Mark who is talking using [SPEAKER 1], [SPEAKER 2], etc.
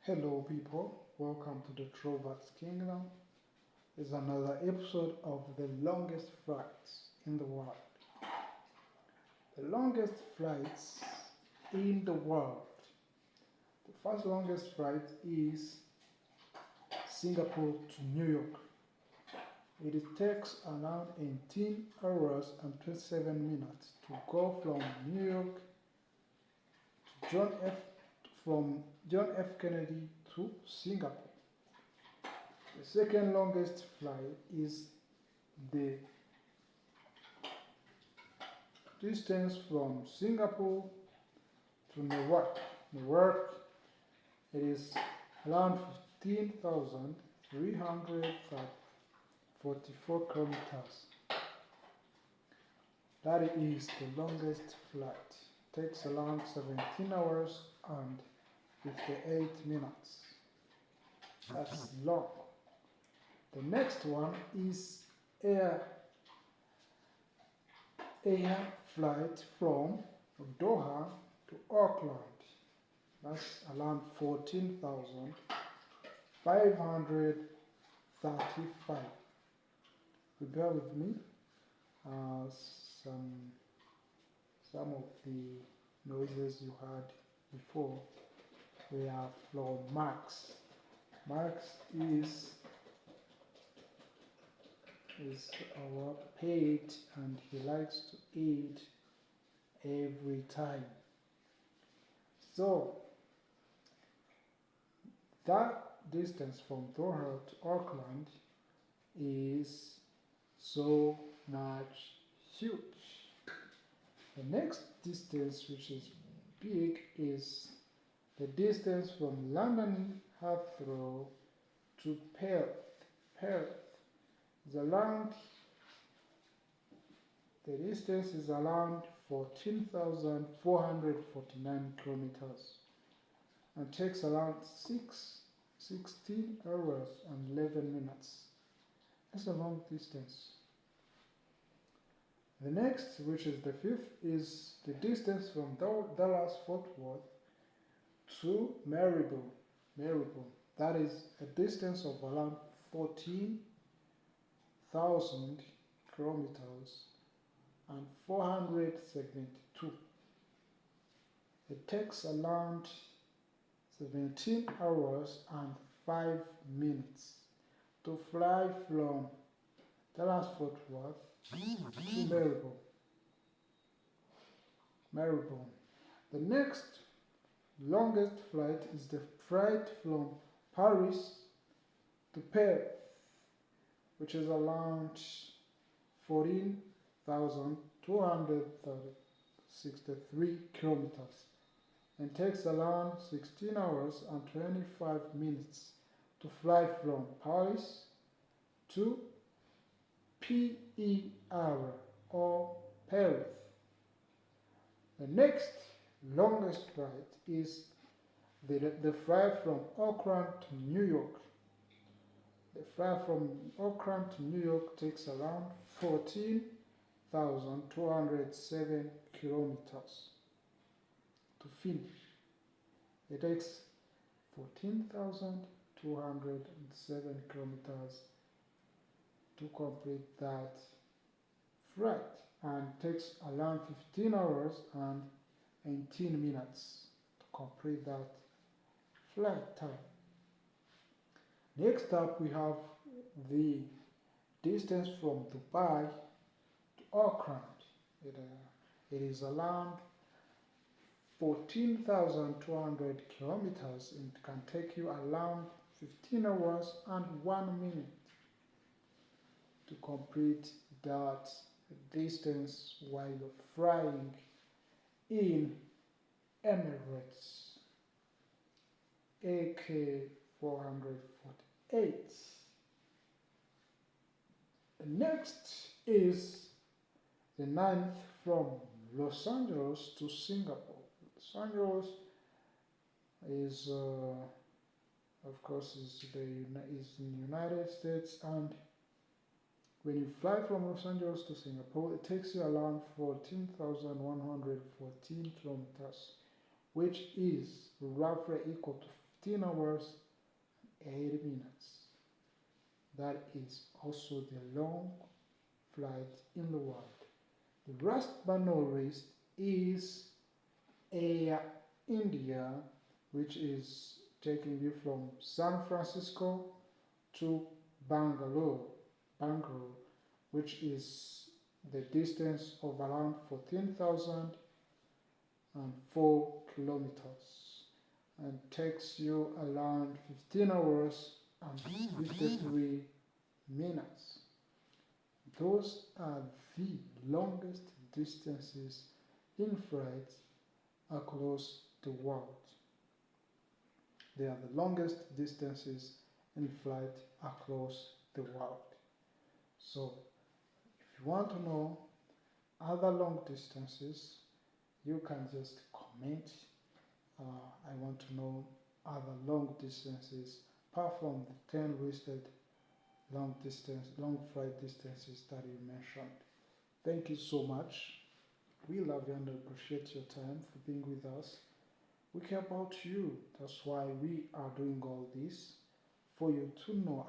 [SPEAKER 1] Hello people, welcome to the Trovat's Kingdom. This is another episode of the longest flights in the world. The longest flights in the world. The first longest flight is Singapore to New York. It takes around 18 hours and 27 minutes to go from New York to John F. Kennedy to Singapore. The second longest flight is the distance from Singapore to Newark. Newark, it is around 15,344 kilometers. That is the longest flight. It takes around 17 hours and 58 minutes. That's long. The next one is air flight from Doha to Auckland. That's around 14,535. Bear with me. Some of the noises you heard before, we are from Max. Max is our pet and he likes to eat every time. So that distance from Doha to Auckland is so much huge. The next distance, which is big, is the distance from London Heathrow to Perth. The distance is around 14,449 kilometers and takes around 16 hours and 11 minutes. That's a long distance. The next, which is the fifth, is the distance from Dallas Fort Worth to Maribor. That is a distance of around 14,000 kilometers and 472. It takes around 17 hours and 5 minutes to fly from Dallas Fort Worth to Maribor. The next longest flight is the flight from Paris to Perth, which is around 14,263 kilometers and takes around 16 hours and 25 minutes to fly from Paris to PER or Perth. The next longest flight is the flight from Auckland to New York. The flight from Auckland to New York takes around 14,207 kilometers to finish. It takes 14,207 kilometers to complete that flight and takes around 15 hours and 18 minutes to complete that flight time. Next up, we have the distance from Dubai to Auckland. It is around 14,200 kilometers and can take you around 15 hours and 1 minute to complete that distance while you're flying in Emirates AK-448. The next is the ninth from Los Angeles to Singapore. Los Angeles is, of course, is in the United States, and when you fly from Los Angeles to Singapore, it takes you around 14,114 kilometers, which is roughly equal to 15 hours and 80 minutes. That is also the long flight in the world. The last but not least is Air India, which is taking you from San Francisco to Bangalore, which is the distance of around 14,004 kilometers and takes you around 15 hours and 53 minutes. Those are the longest distances in flights across the world. They are the longest distances in flight across the world. So, if you want to know other long distances, you can just comment. I want to know other long distances apart from the 10 listed long flight distances that you mentioned. Thank you so much. We love you and appreciate your time for being with us. We care about you. That's why we are doing all this, for you to know